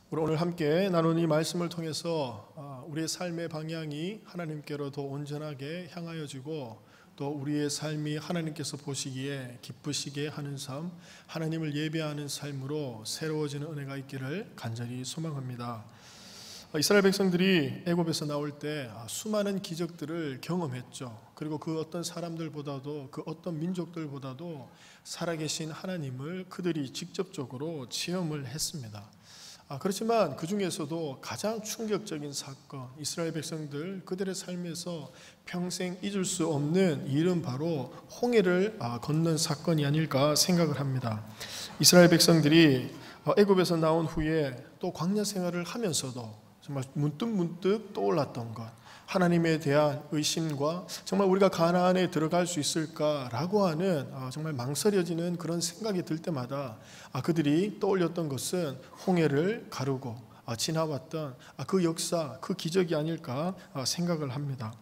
우리 오늘 함께 나눈 이 말씀을 통해서 우리의 삶의 방향이 하나님께로 더 온전하게 향하여지고 또 우리의 삶이 하나님께서 보시기에 기쁘시게 하는 삶, 하나님을 예배하는 삶으로 새로워지는 은혜가 있기를 간절히 소망합니다. 이스라엘 백성들이 애굽에서 나올 때 수많은 기적들을 경험했죠. 그리고 그 어떤 사람들보다도 그 어떤 민족들보다도 살아계신 하나님을 그들이 직접적으로 체험을 했습니다. 그렇지만 그 중에서도 가장 충격적인 사건, 이스라엘 백성들 그들의 삶에서 평생 잊을 수 없는 일은 바로 홍해를 건넌 사건이 아닐까 생각을 합니다. 이스라엘 백성들이 애굽에서 나온 후에 또 광야 생활을 하면서도 정말 문득 떠올랐던 것, 하나님에 대한 의심과 정말 우리가 가나안에 들어갈 수 있을까라고 하는 정말 망설여지는 그런 생각이 들 때마다 그들이 떠올렸던 것은 홍해를 가르고 지나왔던 그 역사, 그 기적이 아닐까 생각을 합니다.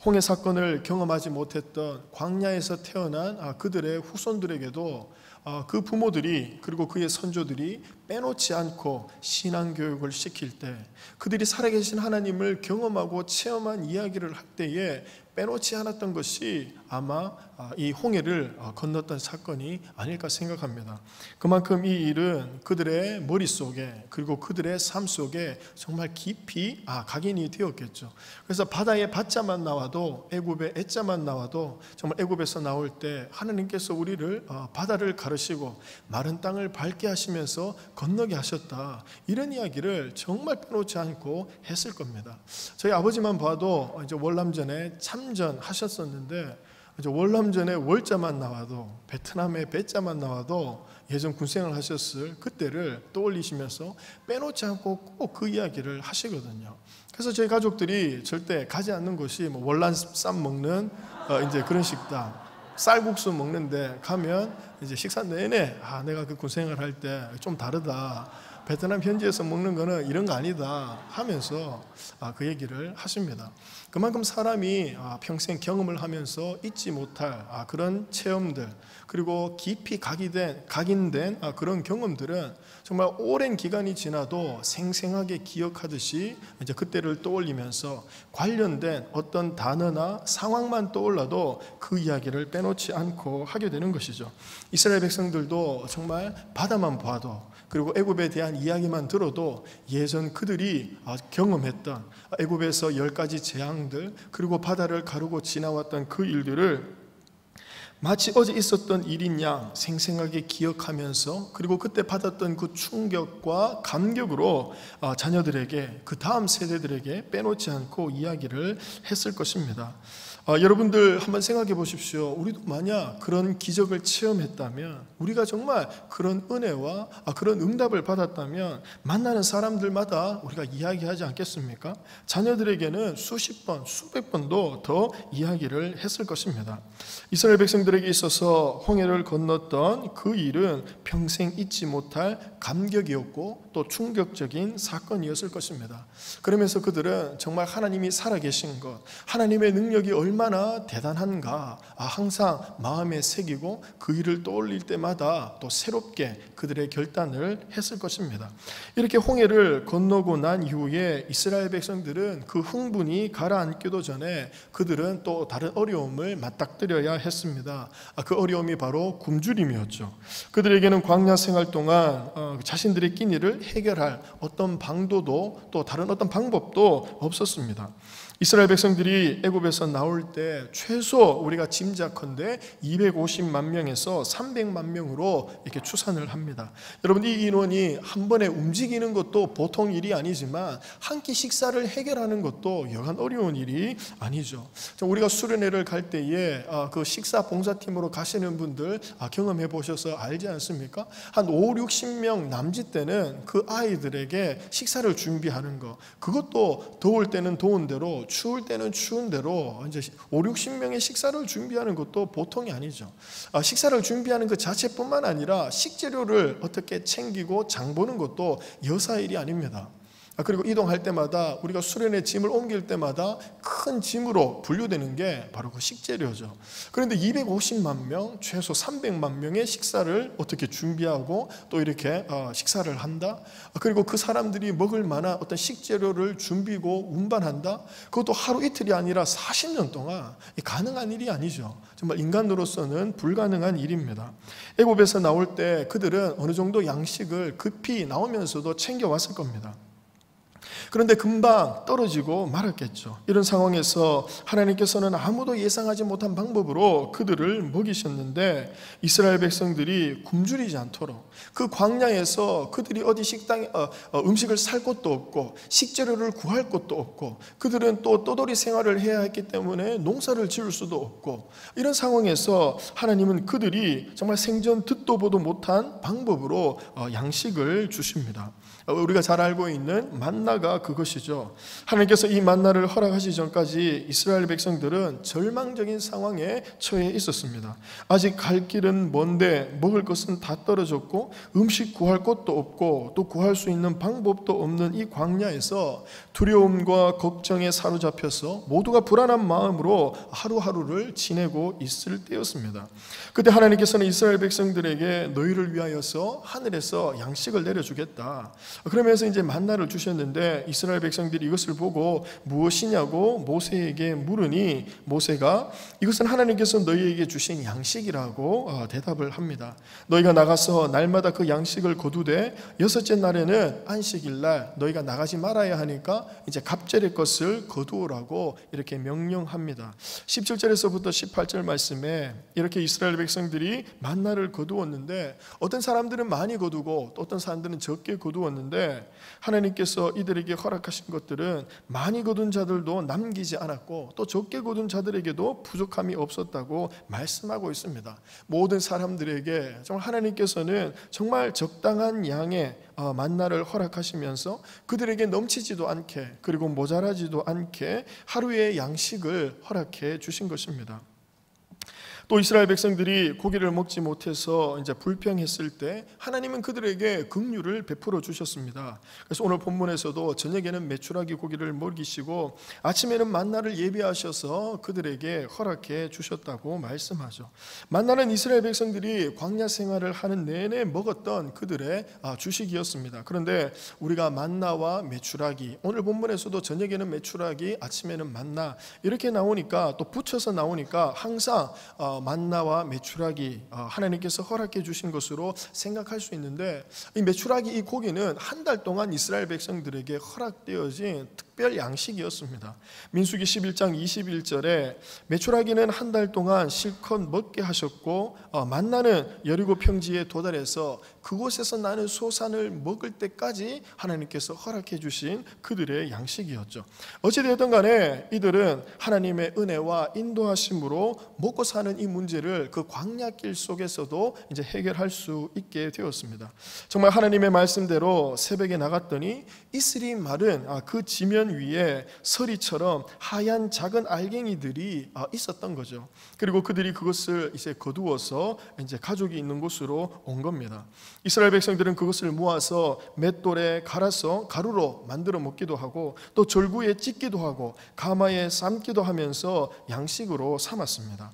홍해 사건을 경험하지 못했던 광야에서 태어난 그들의 후손들에게도 그 부모들이 그리고 그의 선조들이 빼놓지 않고 신앙교육을 시킬 때 그들이 살아계신 하나님을 경험하고 체험한 이야기를 할 때에 빼놓지 않았던 것이 아마 이 홍해를 건넜던 사건이 아닐까 생각합니다. 그만큼 이 일은 그들의 머릿속에 그리고 그들의 삶 속에 정말 깊이 각인이 되었겠죠. 그래서 바다의 바자만 나와도 애굽의 애자만 나와도 정말 애굽에서 나올 때 하나님께서 우리를 바다를 가르시고 마른 땅을 밟게 하시면서 건너게 하셨다, 이런 이야기를 정말 빼놓지 않고 했을 겁니다. 저희 아버지만 봐도 이제 월남전에 참전하셨었는데 월남전에 월자만 나와도 베트남의 배자만 나와도 예전 군생활 하셨을 그때를 떠올리시면서 빼놓지 않고 꼭 그 이야기를 하시거든요. 그래서 저희 가족들이 절대 가지 않는 곳이 월남쌈 먹는 이제 그런 식당, 쌀국수 먹는데 가면 이제 식사 내내 내가 그 군생활 할 때 좀 다르다, 베트남 현지에서 먹는 거는 이런 거 아니다 하면서 그 얘기를 하십니다. 그만큼 사람이 평생 경험을 하면서 잊지 못할 그런 체험들, 그리고 깊이 각인된 그런 경험들은 정말 오랜 기간이 지나도 생생하게 기억하듯이 이제 그때를 떠올리면서 관련된 어떤 단어나 상황만 떠올라도 그 이야기를 빼놓지 않고 하게 되는 것이죠. 이스라엘 백성들도 정말 바다만 봐도 그리고 애굽에 대한 이야기만 들어도 예전 그들이 경험했던 애굽에서 10가지 재앙들, 그리고 바다를 가르고 지나왔던 그 일들을 마치 어제 있었던 일인 양 생생하게 기억하면서, 그리고 그때 받았던 그 충격과 감격으로 자녀들에게, 그 다음 세대들에게 빼놓지 않고 이야기를 했을 것입니다. 여러분들 한번 생각해 보십시오. 우리도 만약 그런 기적을 체험했다면, 우리가 정말 그런 은혜와 그런 응답을 받았다면 만나는 사람들마다 우리가 이야기하지 않겠습니까? 자녀들에게는 수십 번, 수백 번도 더 이야기를 했을 것입니다. 이스라엘 백성들에게 있어서 홍해를 건넜던 그 일은 평생 잊지 못할 감격이었고 또 충격적인 사건이었을 것입니다. 그러면서 그들은 정말 하나님이 살아계신 것, 하나님의 능력이 얼마나 대단한가 항상 마음에 새기고 그 일을 떠올릴 때마다 또 새롭게 그들의 결단을 했을 것입니다. 이렇게 홍해를 건너고 난 이후에 이스라엘 백성들은 그 흥분이 가라앉기도 전에 그들은 또 다른 어려움을 맞닥뜨려야 했습니다. 그 어려움이 바로 굶주림이었죠. 그들에게는 광야 생활 동안 자신들의 끼니를 해결할 어떤 방도도 또 다른 어떤 방법도 없었습니다. 이스라엘 백성들이 애굽에서 나올 때 최소 우리가 짐작컨대 250만 명에서 300만 명으로 이렇게 추산을 합니다. 여러분, 이 인원이 한 번에 움직이는 것도 보통 일이 아니지만 한 끼 식사를 해결하는 것도 여간 어려운 일이 아니죠. 우리가 수련회를 갈 때에 그 식사 봉사팀으로 가시는 분들 경험해 보셔서 알지 않습니까? 한 5, 60명 남짓 때는 그 아이들에게 식사를 준비하는 거, 그것도 더울 때는 더운 대로 추울 때는 추운 대로 이제 5, 60명의 식사를 준비하는 것도 보통이 아니죠. 식사를 준비하는 그 자체뿐만 아니라 식재료를 어떻게 챙기고 장 보는 것도 여사 일이 아닙니다. 그리고 이동할 때마다 우리가 수련의 짐을 옮길 때마다 큰 짐으로 분류되는 게 바로 그 식재료죠. 그런데 250만 명, 최소 300만 명의 식사를 어떻게 준비하고 또 이렇게 식사를 한다. 그리고 그 사람들이 먹을 만한 어떤 식재료를 준비고 운반한다. 그것도 하루 이틀이 아니라 40년 동안 가능한 일이 아니죠. 정말 인간으로서는 불가능한 일입니다. 애굽에서 나올 때 그들은 어느 정도 양식을 급히 나오면서도 챙겨왔을 겁니다. 그런데 금방 떨어지고 말았겠죠. 이런 상황에서 하나님께서는 아무도 예상하지 못한 방법으로 그들을 먹이셨는데 이스라엘 백성들이 굶주리지 않도록 그 광야에서 그들이 어디 식당에 음식을 살 곳도 없고 식재료를 구할 곳도 없고 그들은 또 떠돌이 생활을 해야 했기 때문에 농사를 지을 수도 없고 이런 상황에서 하나님은 그들이 정말 생전 듣도 보도 못한 방법으로 양식을 주십니다. 우리가 잘 알고 있는 만나가 그것이죠. 하나님께서 이 만나를 허락하시기 전까지 이스라엘 백성들은 절망적인 상황에 처해 있었습니다. 아직 갈 길은 먼데 먹을 것은 다 떨어졌고 음식 구할 곳도 없고 또 구할 수 있는 방법도 없는 이 광야에서 두려움과 걱정에 사로잡혀서 모두가 불안한 마음으로 하루하루를 지내고 있을 때였습니다. 그때 하나님께서는 이스라엘 백성들에게 너희를 위하여서 하늘에서 양식을 내려주겠다. 그러면서 이제 만나를 주셨는데 이스라엘 백성들이 이것을 보고 무엇이냐고 모세에게 물으니 모세가 이것은 하나님께서 너희에게 주신 양식이라고 대답을 합니다. 너희가 나가서 날마다 그 양식을 거두되 여섯째 날에는 안식일날 너희가 나가지 말아야 하니까 이제 갑절의 것을 거두오라고 이렇게 명령합니다. 17절에서부터 18절 말씀에 이렇게 이스라엘 백성들이 만나를 거두었는데 어떤 사람들은 많이 거두고 또 어떤 사람들은 적게 거두었는데 하나님께서 이들에게 허락하신 것들은 많이 거둔 자들도 남기지 않았고 또 적게 거둔 자들에게도 부족함이 없었다고 말씀하고 있습니다. 모든 사람들에게 정말 하나님께서는 정말 적당한 양의 만나를 허락하시면서 그들에게 넘치지도 않게 그리고 모자라지도 않게 하루의 양식을 허락해 주신 것입니다. 또 이스라엘 백성들이 고기를 먹지 못해서 이제 불평했을 때 하나님은 그들에게 긍휼을 베풀어 주셨습니다. 그래서 오늘 본문에서도 저녁에는 메추라기 고기를 먹이시고 아침에는 만나를 예비하셔서 그들에게 허락해 주셨다고 말씀하죠. 만나는 이스라엘 백성들이 광야 생활을 하는 내내 먹었던 그들의 주식이었습니다. 그런데 우리가 만나와 메추라기, 오늘 본문에서도 저녁에는 메추라기, 아침에는 만나 이렇게 나오니까 또 붙여서 나오니까 항상 만나와 메추라기 하나님께서 허락해 주신 것으로 생각할 수 있는데 이 메추라기 이 고기는 한 달 동안 이스라엘 백성들에게 허락되어진 특별 양식이었습니다. 민수기 11장 21절에 메추라기는 한 달 동안 실컷 먹게 하셨고 만나는 여리고 평지에 도달해서 그곳에서 나는 소산을 먹을 때까지 하나님께서 허락해 주신 그들의 양식이었죠. 어찌되었든 간에 이들은 하나님의 은혜와 인도하심으로 먹고 사는 이 문제를 그 광야길 속에서도 이제 해결할 수 있게 되었습니다. 정말 하나님의 말씀대로 새벽에 나갔더니 이슬이 마른 그 지면 위에 서리처럼 하얀 작은 알갱이들이 있었던 거죠. 그리고 그들이 그것을 이제 거두어서 이제 가족이 있는 곳으로 온 겁니다. 이스라엘 백성들은 그것을 모아서 맷돌에 갈아서 가루로 만들어 먹기도 하고 또 절구에 찢기도 하고 가마에 삶기도 하면서 양식으로 삼았습니다.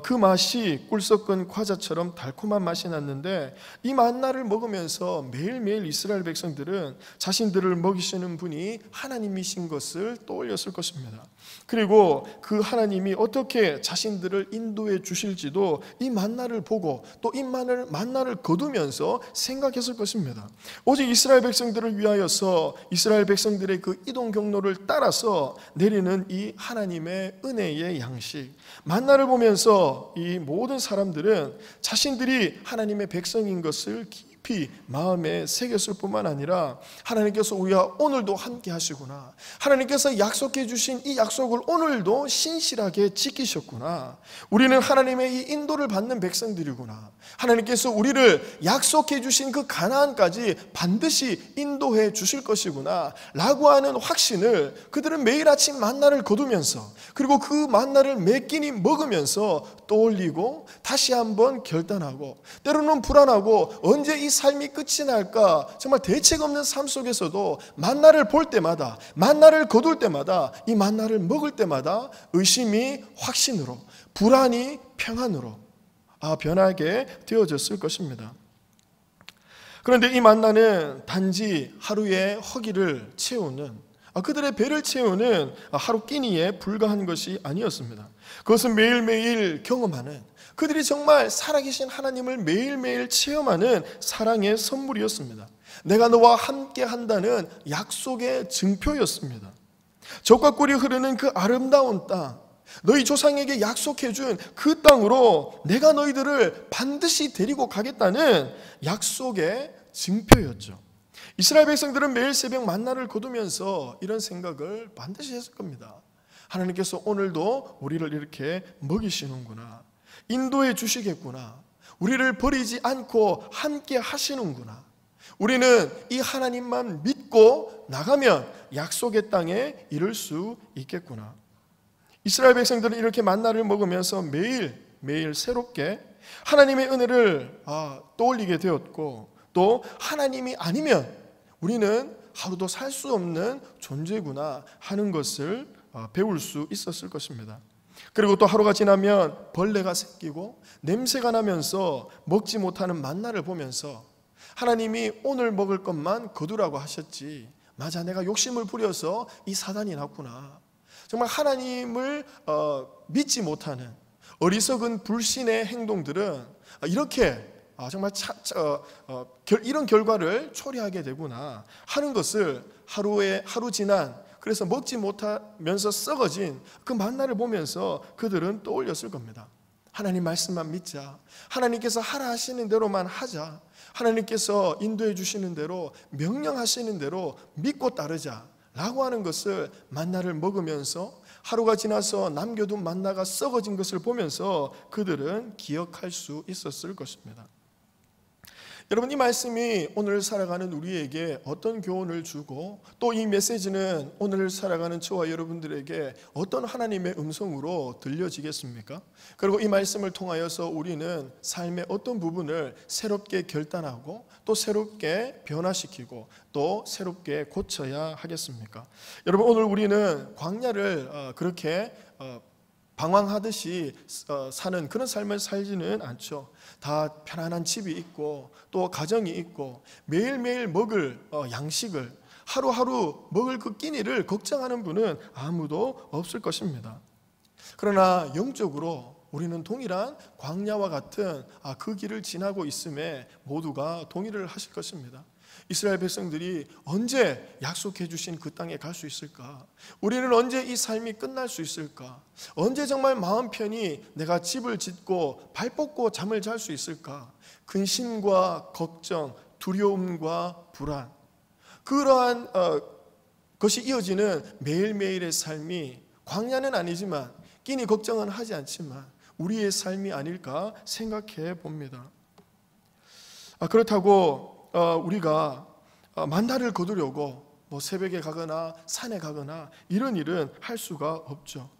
그 맛이 꿀 섞은 과자처럼 달콤한 맛이 났는데 이 만나를 먹으면서 매일매일 이스라엘 백성들은 자신들을 먹이시는 분이 하나님이신 것을 떠올렸을 것입니다. 그리고 그 하나님이 어떻게 자신들을 인도해 주실지도 이 만나를 보고 또 이 만나를 거두면서 생각했을 것입니다. 오직 이스라엘 백성들을 위하여서 이스라엘 백성들의 그 이동 경로를 따라서 내리는 이 하나님의 은혜의 양식 만나를 보면서 이 모든 사람들은 자신들이 하나님의 백성인 것을 깊이 마음에 새겼을 뿐만 아니라 하나님께서 우리와 오늘도 함께 하시구나, 하나님께서 약속해 주신 이 약속을 오늘도 신실하게 지키셨구나, 우리는 하나님의 이 인도를 받는 백성들이구나, 하나님께서 우리를 약속해 주신 그 가나안까지 반드시 인도해 주실 것이구나 라고 하는 확신을 그들은 매일 아침 만나를 거두면서 그리고 그 만나를 몇 끼니 먹으면서 떠올리고 다시 한번 결단하고 때로는 불안하고 언제 이 삶이 끝이 날까 정말 대책 없는 삶 속에서도 만나를 볼 때마다, 만나를 거둘 때마다, 이 만나를 먹을 때마다 의심이 확신으로, 불안이 평안으로 변하게 되어졌을 것입니다. 그런데 이 만나는 단지 하루의 허기를 채우는, 그들의 배를 채우는 하루 끼니에 불과한 것이 아니었습니다. 그것은 매일매일 경험하는, 그들이 정말 살아계신 하나님을 매일매일 체험하는 사랑의 선물이었습니다. 내가 너와 함께 한다는 약속의 증표였습니다. 젖과 꿀이 흐르는 그 아름다운 땅, 너희 조상에게 약속해준 그 땅으로 내가 너희들을 반드시 데리고 가겠다는 약속의 증표였죠. 이스라엘 백성들은 매일 새벽 만나를 거두면서 이런 생각을 반드시 했을 겁니다. 하나님께서 오늘도 우리를 이렇게 먹이시는구나, 인도해 주시겠구나, 우리를 버리지 않고 함께 하시는구나, 우리는 이 하나님만 믿고 나가면 약속의 땅에 이를 수 있겠구나. 이스라엘 백성들은 이렇게 만나를 먹으면서 매일 새롭게 하나님의 은혜를 떠올리게 되었고, 또 하나님이 아니면 우리는 하루도 살 수 없는 존재구나 하는 것을 배울 수 있었을 것입니다. 그리고 또 하루가 지나면 벌레가 생기고 냄새가 나면서 먹지 못하는 만나를 보면서 하나님이 오늘 먹을 것만 거두라고 하셨지, 맞아, 내가 욕심을 부려서 이 사단이 났구나. 정말 하나님을 믿지 못하는 어리석은 불신의 행동들은 이렇게 정말 이런 결과를 초래하게 되구나 하는 것을 하루 지난, 그래서 먹지 못하면서 썩어진 그 만나를 보면서 그들은 떠올렸을 겁니다. 하나님 말씀만 믿자, 하나님께서 하라 하시는 대로만 하자, 하나님께서 인도해 주시는 대로, 명령하시는 대로 믿고 따르자 라고 하는 것을 만나를 먹으면서, 하루가 지나서 남겨둔 만나가 썩어진 것을 보면서 그들은 기억할 수 있었을 것입니다. 여러분, 이 말씀이 오늘 살아가는 우리에게 어떤 교훈을 주고, 또 이 메시지는 오늘 살아가는 저와 여러분들에게 어떤 하나님의 음성으로 들려지겠습니까? 그리고 이 말씀을 통하여서 우리는 삶의 어떤 부분을 새롭게 결단하고 또 새롭게 변화시키고 또 새롭게 고쳐야 하겠습니까? 여러분, 오늘 우리는 광야를 그렇게 방황하듯이 사는 그런 삶을 살지는 않죠. 다 편안한 집이 있고 또 가정이 있고 매일매일 먹을 양식을, 하루하루 먹을 그 끼니를 걱정하는 분은 아무도 없을 것입니다. 그러나 영적으로 우리는 동일한 광야와 같은 그 길을 지나고 있음에 모두가 동의를 하실 것입니다. 이스라엘 백성들이 언제 약속해 주신 그 땅에 갈 수 있을까? 우리는 언제 이 삶이 끝날 수 있을까? 언제 정말 마음 편히 내가 집을 짓고 발 뻗고 잠을 잘 수 있을까? 근심과 걱정, 두려움과 불안, 그러한 것이 이어지는 매일매일의 삶이, 광야는 아니지만 끼니 걱정은 하지 않지만 우리의 삶이 아닐까 생각해 봅니다. 그렇다고 우리가 만나를 거두려고 새벽에 가거나 산에 가거나 이런 일은 할 수가 없죠.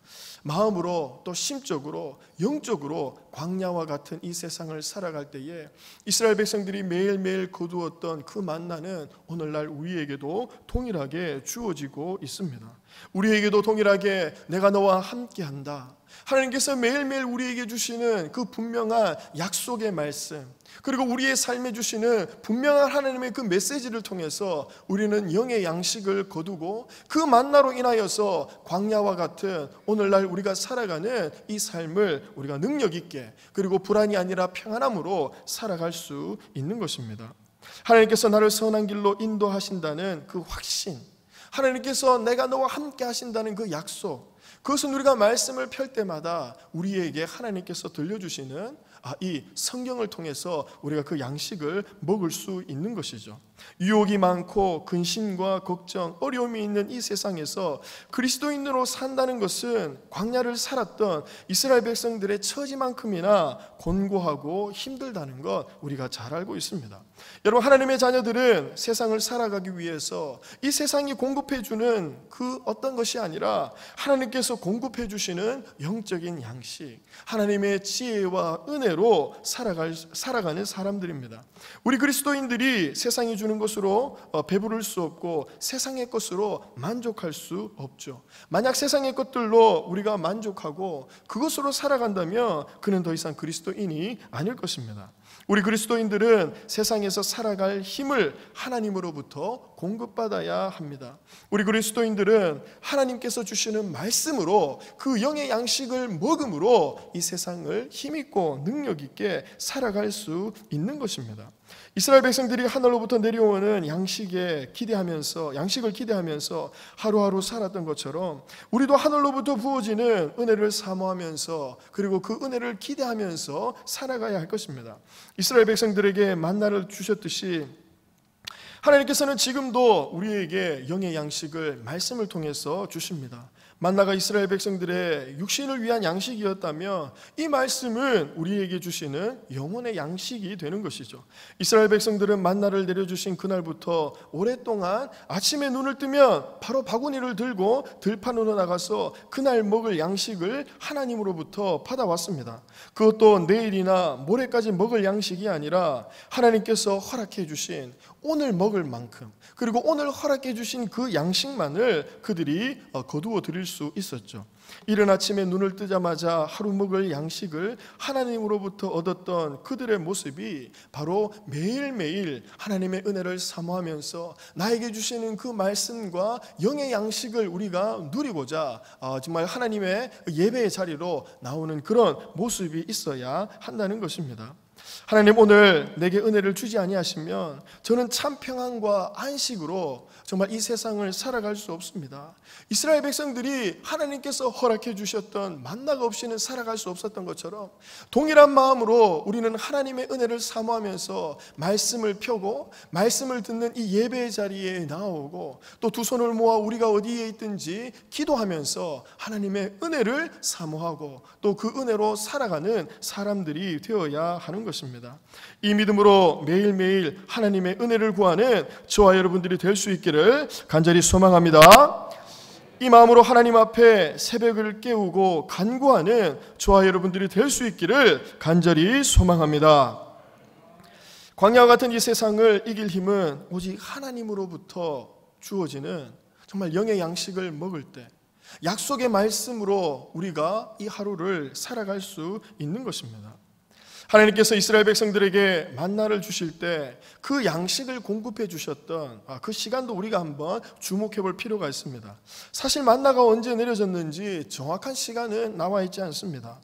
마음으로 또 심적으로 영적으로 광야와 같은 이 세상을 살아갈 때에 이스라엘 백성들이 매일매일 거두었던 그 만나는 오늘날 우리에게도 동일하게 주어지고 있습니다. 우리에게도 동일하게 내가 너와 함께한다, 하나님께서 매일매일 우리에게 주시는 그 분명한 약속의 말씀, 그리고 우리의 삶에 주시는 분명한 하나님의 그 메시지를 통해서 우리는 영의 양식을 거두고 그 만나로 인하여서 광야와 같은 오늘날 우리가 살아가는 이 삶을 우리가 능력 있게, 그리고 불안이 아니라 평안함으로 살아갈 수 있는 것입니다. 하나님께서 나를 선한 길로 인도하신다는 그 확신, 하나님께서 내가 너와 함께 하신다는 그 약속, 그것은 우리가 말씀을 펼 때마다 우리에게 하나님께서 들려주시는 이 성경을 통해서 우리가 그 양식을 먹을 수 있는 것이죠. 유혹이 많고 근심과 걱정, 어려움이 있는 이 세상에서 그리스도인으로 산다는 것은 광야를 살았던 이스라엘 백성들의 처지만큼이나 곤고하고 힘들다는 것 우리가 잘 알고 있습니다. 여러분, 하나님의 자녀들은 세상을 살아가기 위해서 이 세상이 공급해 주는 그 어떤 것이 아니라 하나님께서 공급해 주시는 영적인 양식, 하나님의 지혜와 은혜로 살아가는 사람들입니다. 우리 그리스도인들이 세상이 주는 것으로 배부를 수 없고 세상의 것으로 만족할 수 없죠. 만약 세상의 것들로 우리가 만족하고 그것으로 살아간다면 그는 더 이상 그리스도인이 아닐 것입니다. 우리 그리스도인들은 세상에서 살아갈 힘을 하나님으로부터 공급받아야 합니다. 우리 그리스도인들은 하나님께서 주시는 말씀으로 그 영의 양식을 먹음으로 이 세상을 힘있고 능력 있게 살아갈 수 있는 것입니다. 이스라엘 백성들이 하늘로부터 내려오는 양식을 기대하면서 하루하루 살았던 것처럼 우리도 하늘로부터 부어지는 은혜를 사모하면서 그리고 그 은혜를 기대하면서 살아가야 할 것입니다. 이스라엘 백성들에게 만나를 주셨듯이 하나님께서는 지금도 우리에게 영의 양식을 말씀을 통해서 주십니다. 만나가 이스라엘 백성들의 육신을 위한 양식이었다면 이 말씀은 우리에게 주시는 영혼의 양식이 되는 것이죠. 이스라엘 백성들은 만나를 내려주신 그날부터 오랫동안 아침에 눈을 뜨면 바로 바구니를 들고 들판으로 나가서 그날 먹을 양식을 하나님으로부터 받아왔습니다. 그것도 내일이나 모레까지 먹을 양식이 아니라 하나님께서 허락해 주신 오늘 먹을 만큼, 그리고 오늘 허락해 주신 그 양식만을 그들이 거두어 드릴 수 있었죠. 이른 아침에 눈을 뜨자마자 하루 먹을 양식을 하나님으로부터 얻었던 그들의 모습이 바로 매일매일 하나님의 은혜를 사모하면서 나에게 주시는 그 말씀과 영의 양식을 우리가 누리고자 정말 하나님의 예배의 자리로 나오는 그런 모습이 있어야 한다는 것입니다. 하나님, 오늘 내게 은혜를 주지 아니하시면 저는 참 평안과 안식으로 정말 이 세상을 살아갈 수 없습니다. 이스라엘 백성들이 하나님께서 허락해 주셨던 만나가 없이는 살아갈 수 없었던 것처럼 동일한 마음으로 우리는 하나님의 은혜를 사모하면서 말씀을 펴고 말씀을 듣는 이 예배의 자리에 나오고 또 두 손을 모아 우리가 어디에 있든지 기도하면서 하나님의 은혜를 사모하고 또 그 은혜로 살아가는 사람들이 되어야 하는 것입니다. 이 믿음으로 매일매일 하나님의 은혜를 구하는 저와 여러분들이 될 수 있기를 간절히 소망합니다. 이 마음으로 하나님 앞에 새벽을 깨우고 간구하는 저와 여러분들이 될 수 있기를 간절히 소망합니다. 광야와 같은 이 세상을 이길 힘은 오직 하나님으로부터 주어지는 정말 영의 양식을 먹을 때 약속의 말씀으로 우리가 이 하루를 살아갈 수 있는 것입니다. 하나님께서 이스라엘 백성들에게 만나를 주실 때 그 양식을 공급해 주셨던 그 시간도 우리가 한번 주목해 볼 필요가 있습니다. 사실 만나가 언제 내려졌는지 정확한 시간은 나와 있지 않습니다.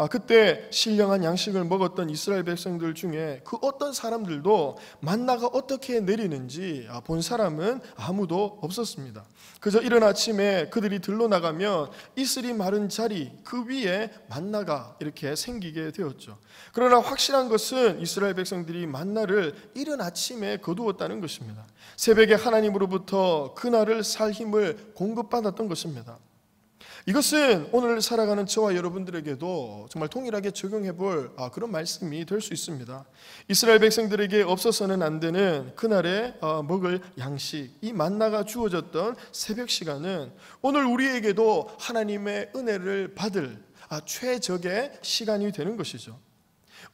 그때 신령한 양식을 먹었던 이스라엘 백성들 중에 그 어떤 사람들도 만나가 어떻게 내리는지 본 사람은 아무도 없었습니다. 그저 이른 아침에 그들이 들러 나가면 이슬이 마른 자리 그 위에 만나가 이렇게 생기게 되었죠. 그러나 확실한 것은 이스라엘 백성들이 만나를 이른 아침에 거두었다는 것입니다. 새벽에 하나님으로부터 그날을 살 힘을 공급받았던 것입니다. 이것은 오늘 살아가는 저와 여러분들에게도 정말 동일하게 적용해 볼 그런 말씀이 될 수 있습니다. 이스라엘 백성들에게 없어서는 안 되는 그날에 먹을 양식, 이 만나가 주어졌던 새벽 시간은 오늘 우리에게도 하나님의 은혜를 받을 최적의 시간이 되는 것이죠.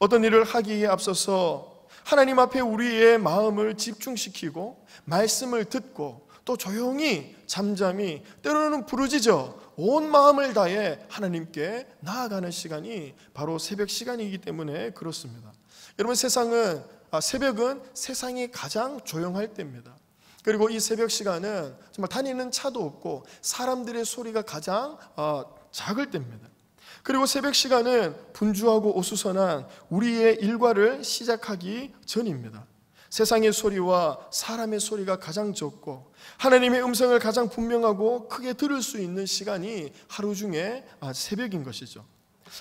어떤 일을 하기에 앞서서 하나님 앞에 우리의 마음을 집중시키고 말씀을 듣고 또 조용히 잠잠히 때로는 부르짖어 온 마음을 다해 하나님께 나아가는 시간이 바로 새벽 시간이기 때문에 그렇습니다. 여러분, 새벽은 세상이 가장 조용할 때입니다. 그리고 이 새벽 시간은 정말 다니는 차도 없고 사람들의 소리가 가장 작을 때입니다. 그리고 새벽 시간은 분주하고 어수선한 우리의 일과를 시작하기 전입니다. 세상의 소리와 사람의 소리가 가장 적고 하나님의 음성을 가장 분명하고 크게 들을 수 있는 시간이 하루 중에 새벽인 것이죠.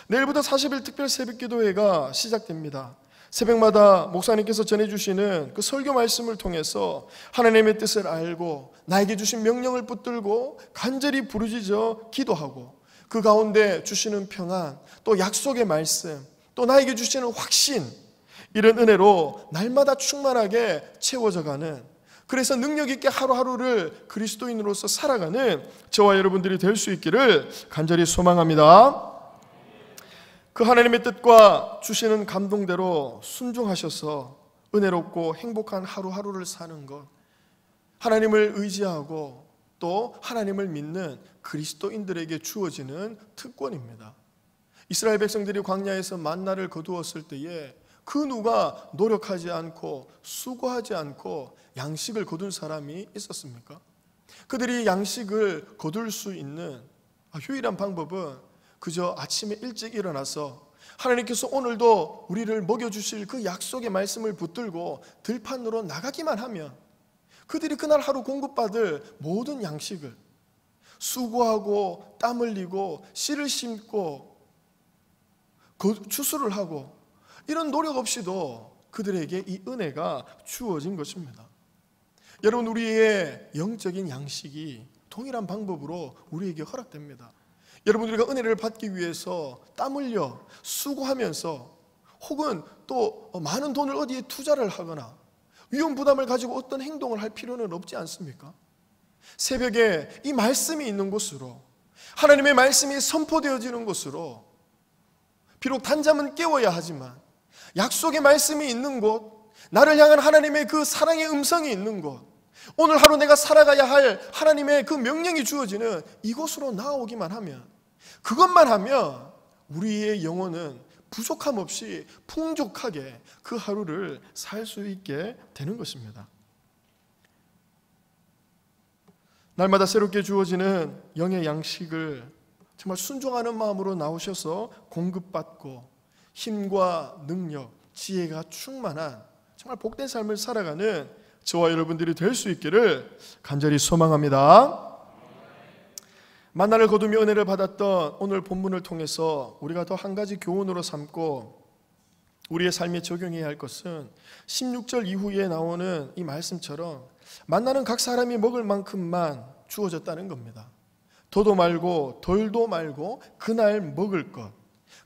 내일부터 40일 특별 새벽기도회가 시작됩니다. 새벽마다 목사님께서 전해주시는 그 설교 말씀을 통해서 하나님의 뜻을 알고 나에게 주신 명령을 붙들고 간절히 부르짖어 기도하고 그 가운데 주시는 평안, 또 약속의 말씀, 또 나에게 주시는 확신, 이런 은혜로 날마다 충만하게 채워져가는, 그래서 능력 있게 하루하루를 그리스도인으로서 살아가는 저와 여러분들이 될 수 있기를 간절히 소망합니다. 그 하나님의 뜻과 주시는 감동대로 순종하셔서 은혜롭고 행복한 하루하루를 사는 것, 하나님을 의지하고 또 하나님을 믿는 그리스도인들에게 주어지는 특권입니다. 이스라엘 백성들이 광야에서 만나를 거두었을 때에 그 누가 노력하지 않고 수고하지 않고 양식을 거둔 사람이 있었습니까? 그들이 양식을 거둘 수 있는 유일한 방법은 그저 아침에 일찍 일어나서 하나님께서 오늘도 우리를 먹여주실 그 약속의 말씀을 붙들고 들판으로 나가기만 하면 그들이 그날 하루 공급받을 모든 양식을, 수고하고 땀 흘리고 씨를 심고 추수를 하고 이런 노력 없이도 그들에게 이 은혜가 주어진 것입니다. 여러분, 우리의 영적인 양식이 동일한 방법으로 우리에게 허락됩니다. 여러분, 우리가 은혜를 받기 위해서 땀 흘려 수고하면서 혹은 또 많은 돈을 어디에 투자를 하거나 위험 부담을 가지고 어떤 행동을 할 필요는 없지 않습니까? 새벽에 이 말씀이 있는 곳으로, 하나님의 말씀이 선포되어지는 곳으로, 비록 단잠은 깨워야 하지만 약속의 말씀이 있는 곳, 나를 향한 하나님의 그 사랑의 음성이 있는 곳, 오늘 하루 내가 살아가야 할 하나님의 그 명령이 주어지는 이곳으로 나아오기만 하면, 그것만 하면 우리의 영혼은 부족함 없이 풍족하게 그 하루를 살 수 있게 되는 것입니다. 날마다 새롭게 주어지는 영의 양식을 정말 순종하는 마음으로 나오셔서 공급받고 힘과 능력, 지혜가 충만한 정말 복된 삶을 살아가는 저와 여러분들이 될 수 있기를 간절히 소망합니다. 만나를 거두며 은혜를 받았던 오늘 본문을 통해서 우리가 더 한 가지 교훈으로 삼고 우리의 삶에 적용해야 할 것은 16절 이후에 나오는 이 말씀처럼 만나는 각 사람이 먹을 만큼만 주어졌다는 겁니다. 더도 말고 덜도 말고 그날 먹을 것,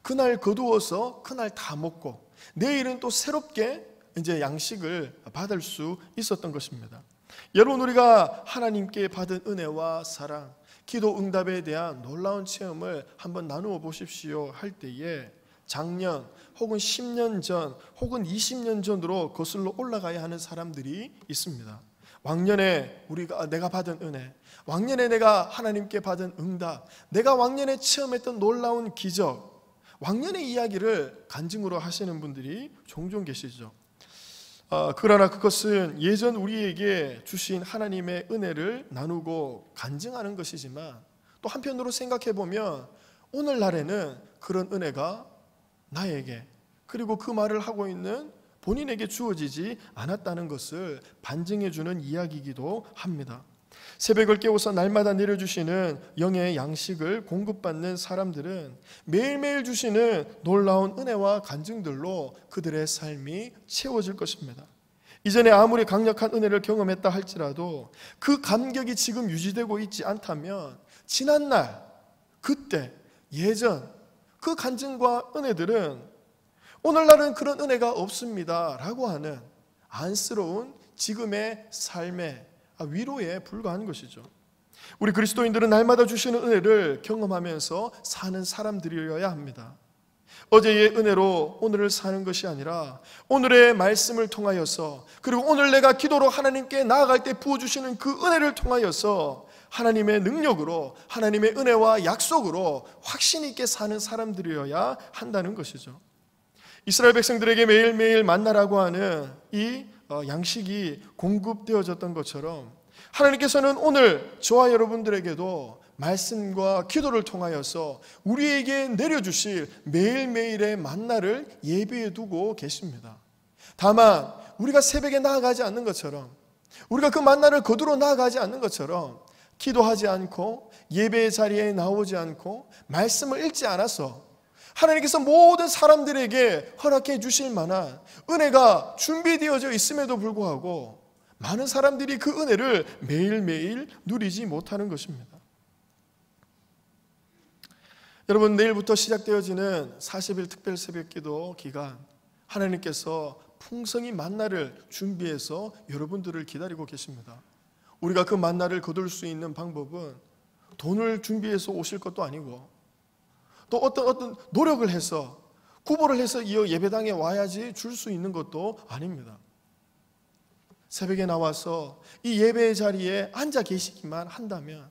그날 거두어서 그날 다 먹고 내일은 또 새롭게 이제 양식을 받을 수 있었던 것입니다. 여러분, 우리가 하나님께 받은 은혜와 사랑, 기도 응답에 대한 놀라운 체험을 한번 나누어 보십시오 할 때에 작년 혹은 10년 전 혹은 20년 전으로 거슬러 올라가야 하는 사람들이 있습니다. 왕년에 내가 받은 은혜, 왕년에 내가 하나님께 받은 응답, 내가 왕년에 체험했던 놀라운 기적, 왕년의 이야기를 간증으로 하시는 분들이 종종 계시죠. 그러나 그것은 예전 우리에게 주신 하나님의 은혜를 나누고 간증하는 것이지만 또 한편으로 생각해 보면 오늘날에는 그런 은혜가 나에게, 그리고 그 말을 하고 있는 본인에게 주어지지 않았다는 것을 반증해 주는 이야기이기도 합니다. 새벽을 깨워서 날마다 내려주시는 영의 양식을 공급받는 사람들은 매일매일 주시는 놀라운 은혜와 간증들로 그들의 삶이 채워질 것입니다. 이전에 아무리 강력한 은혜를 경험했다 할지라도 그 감격이 지금 유지되고 있지 않다면 지난날, 그때, 예전 그 간증과 은혜들은 오늘날은 그런 은혜가 없습니다 라고 하는 안쓰러운 지금의 삶의 위로에 불과한 것이죠. 우리 그리스도인들은 날마다 주시는 은혜를 경험하면서 사는 사람들이어야 합니다. 어제의 은혜로 오늘을 사는 것이 아니라 오늘의 말씀을 통하여서, 그리고 오늘 내가 기도로 하나님께 나아갈 때 부어주시는 그 은혜를 통하여서 하나님의 능력으로, 하나님의 은혜와 약속으로 확신 있게 사는 사람들이어야 한다는 것이죠. 이스라엘 백성들에게 매일매일 만나라고 하는 이 양식이 공급되어졌던 것처럼 하나님께서는 오늘 저와 여러분들에게도 말씀과 기도를 통하여서 우리에게 내려주실 매일매일의 만나를 예비해 두고 계십니다. 다만 우리가 새벽에 나아가지 않는 것처럼, 우리가 그 만나를 거두러 나아가지 않는 것처럼 기도하지 않고 예배의 자리에 나오지 않고 말씀을 읽지 않아서 하나님께서 모든 사람들에게 허락해 주실 만한 은혜가 준비되어져 있음에도 불구하고 많은 사람들이 그 은혜를 매일매일 누리지 못하는 것입니다. 여러분, 내일부터 시작되어지는 40일 특별 새벽기도 기간, 하나님께서 풍성히 만나를 준비해서 여러분들을 기다리고 계십니다. 우리가 그 만나를 거둘 수 있는 방법은 돈을 준비해서 오실 것도 아니고, 또 어떤 노력을 해서 구보를 해서 이 예배당에 와야지 줄 수 있는 것도 아닙니다. 새벽에 나와서 이 예배의 자리에 앉아 계시기만 한다면,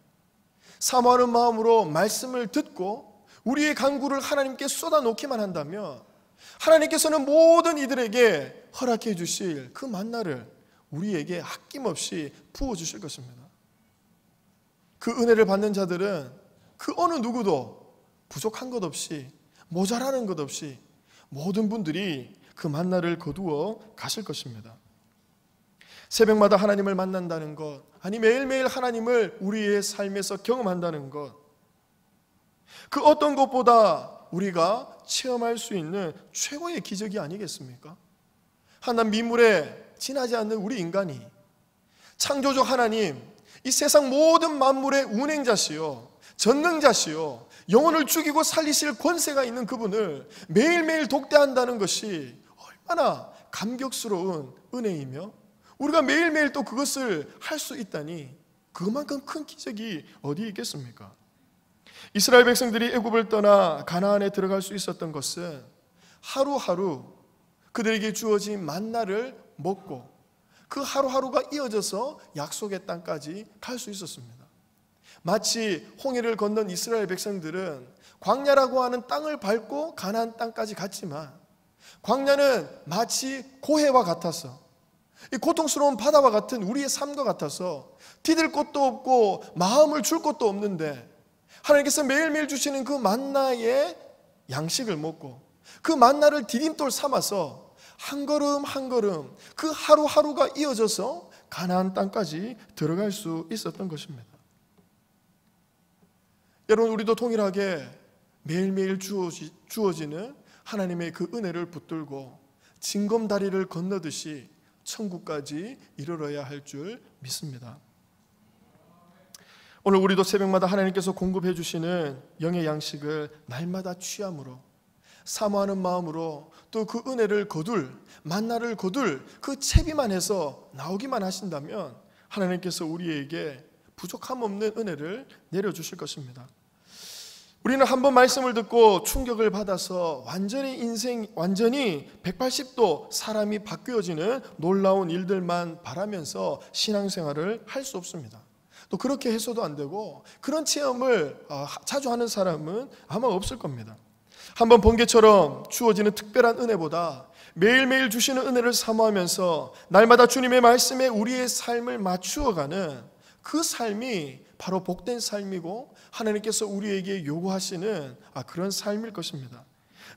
사모하는 마음으로 말씀을 듣고 우리의 간구를 하나님께 쏟아놓기만 한다면, 하나님께서는 모든 이들에게 허락해 주실 그 만나를 우리에게 아낌없이 부어주실 것입니다. 그 은혜를 받는 자들은 그 어느 누구도 부족한 것 없이, 모자라는 것 없이 모든 분들이 그 만나를 거두어 가실 것입니다. 새벽마다 하나님을 만난다는 것, 아니 매일매일 하나님을 우리의 삶에서 경험한다는 것, 그 어떤 것보다 우리가 체험할 수 있는 최고의 기적이 아니겠습니까? 하나님 미물에 지나지 않는 우리 인간이 창조주 하나님, 이 세상 모든 만물의 운행자시요 전능자시요 영혼을 죽이고 살리실 권세가 있는 그분을 매일매일 독대한다는 것이 얼마나 감격스러운 은혜이며, 우리가 매일매일 또 그것을 할 수 있다니 그만큼 큰 기적이 어디 있겠습니까? 이스라엘 백성들이 애굽을 떠나 가나안에 들어갈 수 있었던 것은 하루하루 그들에게 주어진 만나를 먹고 그 하루하루가 이어져서 약속의 땅까지 갈 수 있었습니다. 마치 홍해를 건넌 이스라엘 백성들은 광야라고 하는 땅을 밟고 가나안 땅까지 갔지만, 광야는 마치 고해와 같아서, 이 고통스러운 바다와 같은 우리의 삶과 같아서 디딜 곳도 없고 마음을 줄 곳도 없는데, 하나님께서 매일매일 주시는 그 만나의 양식을 먹고 그 만나를 디딤돌 삼아서 한 걸음 한 걸음 그 하루하루가 이어져서 가나안 땅까지 들어갈 수 있었던 것입니다. 여러분, 우리도 동일하게 매일매일 주어지는 하나님의 그 은혜를 붙들고 징검다리를 건너듯이 천국까지 이르러야 할 줄 믿습니다. 오늘 우리도 새벽마다 하나님께서 공급해 주시는 영의 양식을 날마다 취함으로, 사모하는 마음으로 또 그 은혜를 거둘, 만나를 거둘 그 채비만 해서 나오기만 하신다면 하나님께서 우리에게 부족함 없는 은혜를 내려주실 것입니다. 우리는 한번 말씀을 듣고 충격을 받아서 완전히 180도 사람이 바뀌어지는 놀라운 일들만 바라면서 신앙생활을 할 수 없습니다. 또 그렇게 해서도 안 되고, 그런 체험을 자주 하는 사람은 아마 없을 겁니다. 한번 번개처럼 주어지는 특별한 은혜보다 매일매일 주시는 은혜를 사모하면서 날마다 주님의 말씀에 우리의 삶을 맞추어가는 그 삶이 바로 복된 삶이고 하나님께서 우리에게 요구하시는 그런 삶일 것입니다.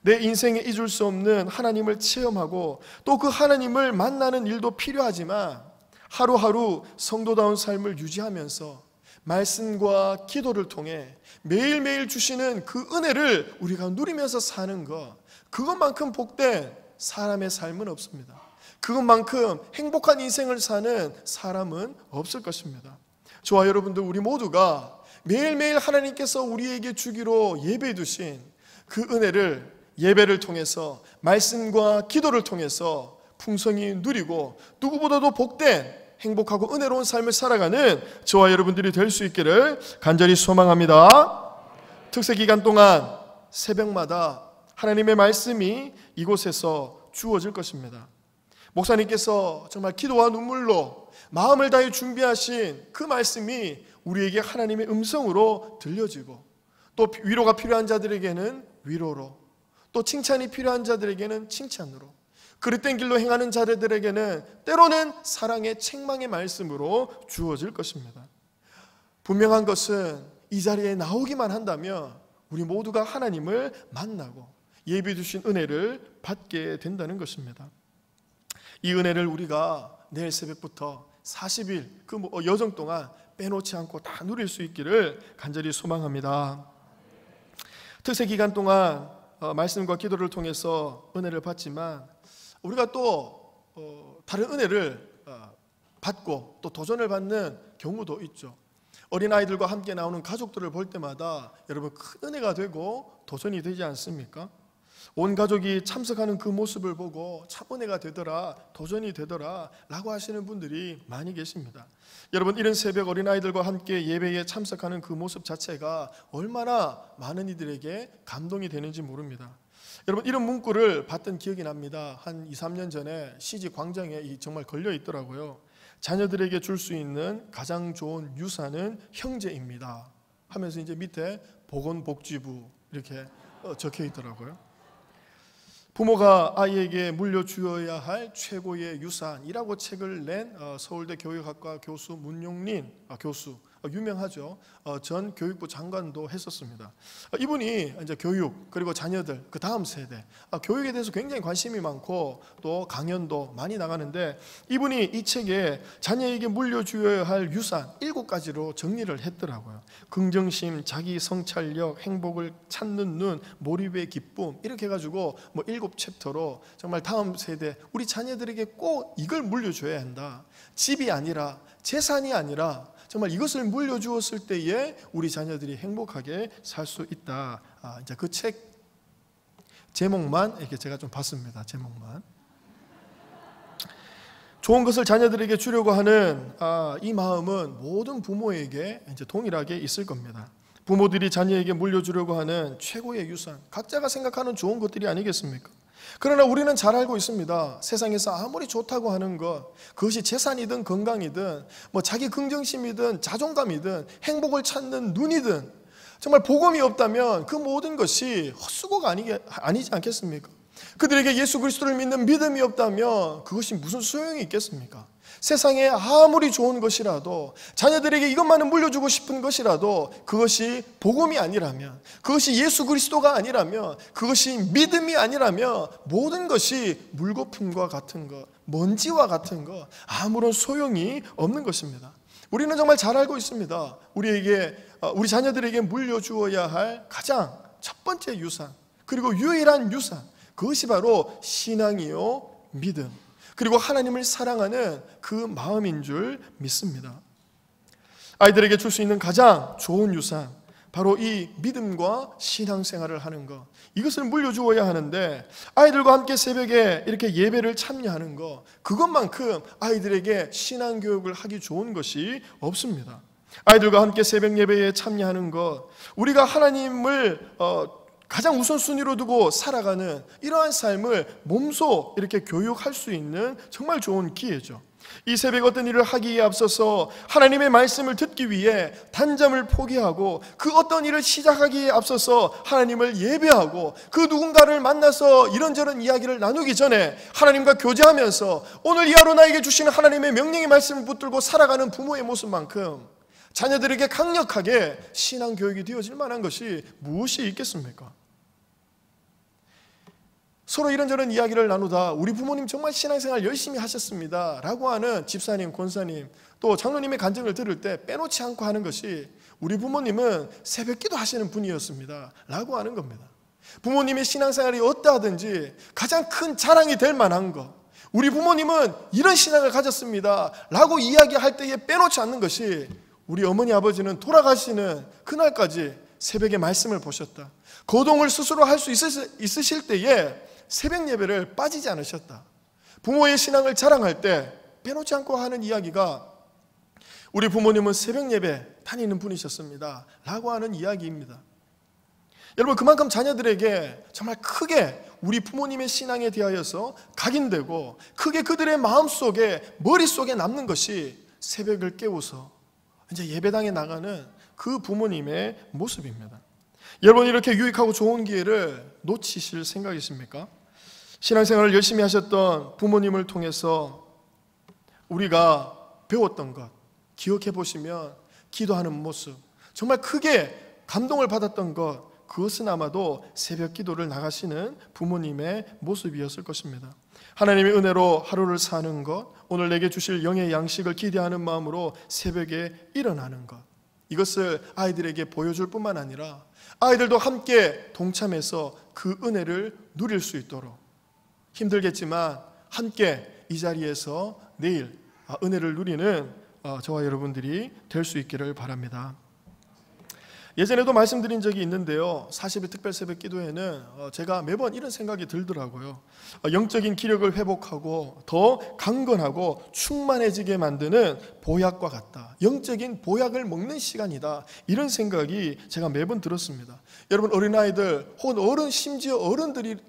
내 인생에 잊을 수 없는 하나님을 체험하고 또 그 하나님을 만나는 일도 필요하지만, 하루하루 성도다운 삶을 유지하면서 말씀과 기도를 통해 매일매일 주시는 그 은혜를 우리가 누리면서 사는 것, 그것만큼 복된 사람의 삶은 없습니다. 그것만큼 행복한 인생을 사는 사람은 없을 것입니다. 저와 여러분들, 우리 모두가 매일매일 하나님께서 우리에게 주기로 예배해 두신 그 은혜를 예배를 통해서, 말씀과 기도를 통해서 풍성히 누리고 누구보다도 복된 행복하고 은혜로운 삶을 살아가는 저와 여러분들이 될 수 있기를 간절히 소망합니다. 특세 기간 동안 새벽마다 하나님의 말씀이 이곳에서 주어질 것입니다. 목사님께서 정말 기도와 눈물로 마음을 다해 준비하신 그 말씀이 우리에게 하나님의 음성으로 들려지고, 또 위로가 필요한 자들에게는 위로로, 또 칭찬이 필요한 자들에게는 칭찬으로, 그릇된 길로 행하는 자들에게는 때로는 사랑의 책망의 말씀으로 주어질 것입니다. 분명한 것은 이 자리에 나오기만 한다면 우리 모두가 하나님을 만나고 예비해 주신 은혜를 받게 된다는 것입니다. 이 은혜를 우리가 내일 새벽부터 40일 그 여정 동안 빼놓지 않고 다 누릴 수 있기를 간절히 소망합니다. 특세 기간 동안 말씀과 기도를 통해서 은혜를 받지만 우리가 또 다른 은혜를 받고 또 도전을 받는 경우도 있죠. 어린아이들과 함께 나오는 가족들을 볼 때마다 여러분 큰 은혜가 되고 도전이 되지 않습니까? 온 가족이 참석하는 그 모습을 보고 참 은혜가 되더라, 도전이 되더라 라고 하시는 분들이 많이 계십니다. 여러분, 이른 새벽 어린아이들과 함께 예배에 참석하는 그 모습 자체가 얼마나 많은 이들에게 감동이 되는지 모릅니다. 여러분, 이런 문구를 봤던 기억이 납니다. 한 2, 3년 전에 CG 광장에 정말 걸려 있더라고요. 자녀들에게 줄 수 있는 가장 좋은 유산은 형제입니다 하면서 이제 밑에 보건복지부 이렇게 적혀 있더라고요. 부모가 아이에게 물려주어야 할 최고의 유산이라고 책을 낸 서울대 교육학과 교수 문용린 교수, 유명하죠. 전 교육부 장관도 했었습니다. 이분이 이제 교육 그리고 자녀들 그 다음 세대 교육에 대해서 굉장히 관심이 많고 또 강연도 많이 나가는데 이분이 이 책에 자녀에게 물려주어야 할 유산 7가지로 정리를 했더라고요. 긍정심, 자기 성찰력, 행복을 찾는 눈, 몰입의 기쁨 이렇게 해가지고 7챕터로 정말 다음 세대 우리 자녀들에게 꼭 이걸 물려줘야 한다. 집이 아니라 재산이 아니라 정말 이것을 물려주었을 때에 우리 자녀들이 행복하게 살 수 있다. 이제 그 책 제목만 이렇게 제가 좀 봤습니다. 제목만. 좋은 것을 자녀들에게 주려고 하는 이 마음은 모든 부모에게 이제 동일하게 있을 겁니다. 부모들이 자녀에게 물려주려고 하는 최고의 유산, 각자가 생각하는 좋은 것들이 아니겠습니까? 그러나 우리는 잘 알고 있습니다. 세상에서 아무리 좋다고 하는 것, 그것이 재산이든 건강이든 자기 긍정심이든 자존감이든 행복을 찾는 눈이든 정말 복음이 없다면 그 모든 것이 헛수고가 아니지 않겠습니까? 그들에게 예수 그리스도를 믿는 믿음이 없다면 그것이 무슨 소용이 있겠습니까? 세상에 아무리 좋은 것이라도 자녀들에게 이것만은 물려주고 싶은 것이라도 그것이 복음이 아니라면, 그것이 예수 그리스도가 아니라면, 그것이 믿음이 아니라면 모든 것이 물거품과 같은 것, 먼지와 같은 것, 아무런 소용이 없는 것입니다. 우리는 정말 잘 알고 있습니다. 우리 자녀들에게 물려주어야 할 가장 첫 번째 유산, 그리고 유일한 유산, 그것이 바로 신앙이요 믿음, 그리고 하나님을 사랑하는 그 마음인 줄 믿습니다. 아이들에게 줄 수 있는 가장 좋은 유산, 바로 이 믿음과 신앙생활을 하는 것, 이것을 물려주어야 하는데 아이들과 함께 새벽에 이렇게 예배를 참여하는 것, 그것만큼 아이들에게 신앙교육을 하기 좋은 것이 없습니다. 아이들과 함께 새벽 예배에 참여하는 것, 우리가 하나님을 가장 우선순위로 두고 살아가는 이러한 삶을 몸소 이렇게 교육할 수 있는 정말 좋은 기회죠. 이 새벽 어떤 일을 하기에 앞서서 하나님의 말씀을 듣기 위해 단잠을 포기하고 그 어떤 일을 시작하기에 앞서서 하나님을 예배하고 그 누군가를 만나서 이런저런 이야기를 나누기 전에 하나님과 교제하면서 오늘 이 하루 나에게 주시는 하나님의 명령의 말씀을 붙들고 살아가는 부모의 모습만큼 자녀들에게 강력하게 신앙교육이 되어질 만한 것이 무엇이 있겠습니까? 서로 이런저런 이야기를 나누다 우리 부모님 정말 신앙생활 열심히 하셨습니다 라고 하는 집사님, 권사님, 또 장로님의 간증을 들을 때 빼놓지 않고 하는 것이 우리 부모님은 새벽기도 하시는 분이었습니다 라고 하는 겁니다. 부모님의 신앙생활이 어떠하든지 가장 큰 자랑이 될 만한 것, 우리 부모님은 이런 신앙을 가졌습니다 라고 이야기할 때에 빼놓지 않는 것이 우리 어머니 아버지는 돌아가시는 그날까지 새벽에 말씀을 보셨다, 거동을 스스로 할 수 있으실 때에 새벽 예배를 빠지지 않으셨다. 부모의 신앙을 자랑할 때 빼놓지 않고 하는 이야기가 우리 부모님은 새벽 예배 다니는 분이셨습니다 라고 하는 이야기입니다. 여러분, 그만큼 자녀들에게 정말 크게 우리 부모님의 신앙에 대하여서 각인되고 크게 그들의 마음속에 머릿속에 남는 것이 새벽을 깨워서 이제 예배당에 나가는 그 부모님의 모습입니다. 여러분, 이렇게 유익하고 좋은 기회를 놓치실 생각이십니까? 신앙생활을 열심히 하셨던 부모님을 통해서 우리가 배웠던 것 기억해 보시면 기도하는 모습, 정말 크게 감동을 받았던 것, 그것은 아마도 새벽 기도를 나가시는 부모님의 모습이었을 것입니다. 하나님의 은혜로 하루를 사는 것, 오늘 내게 주실 영의 양식을 기대하는 마음으로 새벽에 일어나는 것, 이것을 아이들에게 보여줄 뿐만 아니라 아이들도 함께 동참해서 그 은혜를 누릴 수 있도록, 힘들겠지만 함께 이 자리에서 내일 은혜를 누리는 저와 여러분들이 될 수 있기를 바랍니다. 예전에도 말씀드린 적이 있는데요, 40일 특별 새벽 기도회는 제가 매번 이런 생각이 들더라고요. 영적인 기력을 회복하고 더 강건하고 충만해지게 만드는 보약과 같다, 영적인 보약을 먹는 시간이다, 이런 생각이 제가 매번 들었습니다. 여러분, 어린아이들 혹은 심지어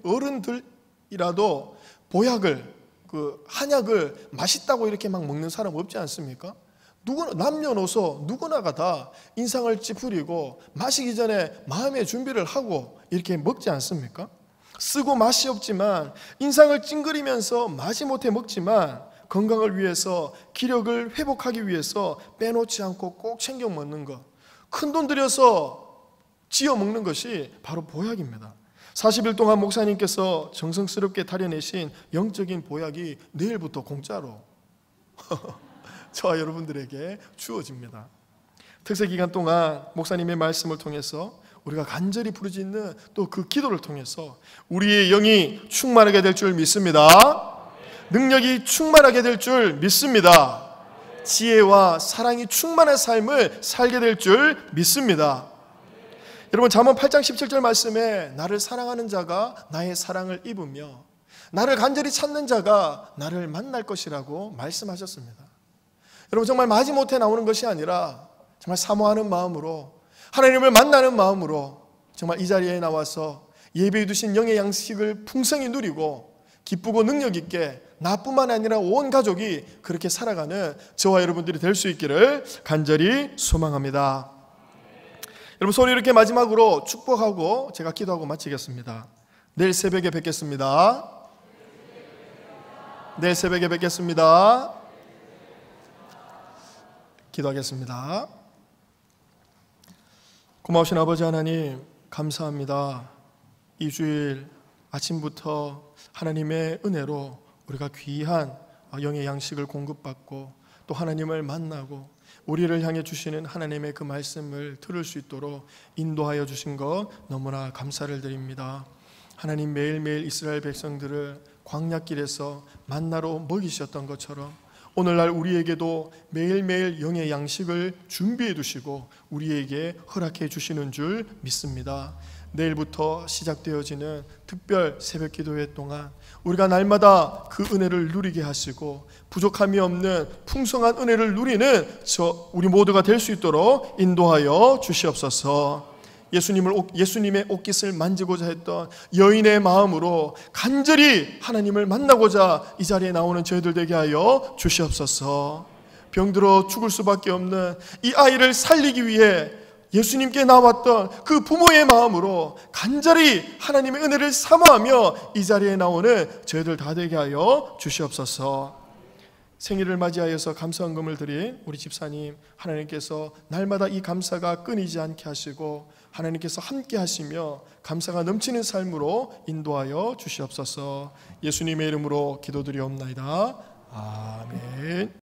어른들이라도 보약을, 한약을 맛있다고 이렇게 막 먹는 사람 없지 않습니까? 누구나, 남녀노소 누구나가 다 인상을 찌푸리고 마시기 전에 마음의 준비를 하고 이렇게 먹지 않습니까? 쓰고 맛이 없지만, 인상을 찡그리면서 마지못해 먹지만, 건강을 위해서, 기력을 회복하기 위해서 빼놓지 않고 꼭 챙겨 먹는 것, 큰돈 들여서 지어 먹는 것이 바로 보약입니다. 40일 동안 목사님께서 정성스럽게 다려내신 영적인 보약이 내일부터 공짜로 저와 여러분들에게 주어집니다. 특세 기간 동안 목사님의 말씀을 통해서 우리가 간절히 부르짖는 또 그 기도를 통해서 우리의 영이 충만하게 될 줄 믿습니다. 능력이 충만하게 될 줄 믿습니다. 지혜와 사랑이 충만한 삶을 살게 될 줄 믿습니다. 여러분, 잠언 8장 17절 말씀에 나를 사랑하는 자가 나의 사랑을 입으며 나를 간절히 찾는 자가 나를 만날 것이라고 말씀하셨습니다. 여러분, 정말 마지못해 나오는 것이 아니라 정말 사모하는 마음으로, 하나님을 만나는 마음으로 정말 이 자리에 나와서 예배해 두신 영의 양식을 풍성히 누리고 기쁘고 능력 있게 나뿐만 아니라 온 가족이 그렇게 살아가는 저와 여러분들이 될 수 있기를 간절히 소망합니다. 여러분, 소리 이렇게 마지막으로 축복하고 제가 기도하고 마치겠습니다. 내일 새벽에 뵙겠습니다. 내일 새벽에 뵙겠습니다. 기도하겠습니다. 고마우신 아버지 하나님, 감사합니다. 이 주일 아침부터 하나님의 은혜로 우리가 귀한 영의 양식을 공급받고 또 하나님을 만나고 우리를 향해 주시는 하나님의 그 말씀을 들을 수 있도록 인도하여 주신 것 너무나 감사를 드립니다. 하나님, 매일매일 이스라엘 백성들을 광야길에서 만나로 먹이셨던 것처럼 오늘날 우리에게도 매일매일 영의 양식을 준비해 두시고 우리에게 허락해 주시는 줄 믿습니다. 내일부터 시작되어지는 특별 새벽 기도회 동안 우리가 날마다 그 은혜를 누리게 하시고 부족함이 없는 풍성한 은혜를 누리는 우리 모두가 될 수 있도록 인도하여 주시옵소서. 예수님의 옷깃을 만지고자 했던 여인의 마음으로 간절히 하나님을 만나고자 이 자리에 나오는 저희들 되게 하여 주시옵소서. 병들어 죽을 수밖에 없는 이 아이를 살리기 위해 예수님께 나왔던 그 부모의 마음으로 간절히 하나님의 은혜를 사모하며 이 자리에 나오는 저희들 다 되게 하여 주시옵소서. 생일을 맞이하여서 감사헌금을 드린 우리 집사님, 하나님께서 날마다 이 감사가 끊이지 않게 하시고 하나님께서 함께 하시며 감사가 넘치는 삶으로 인도하여 주시옵소서. 예수님의 이름으로 기도드리옵나이다. 아멘.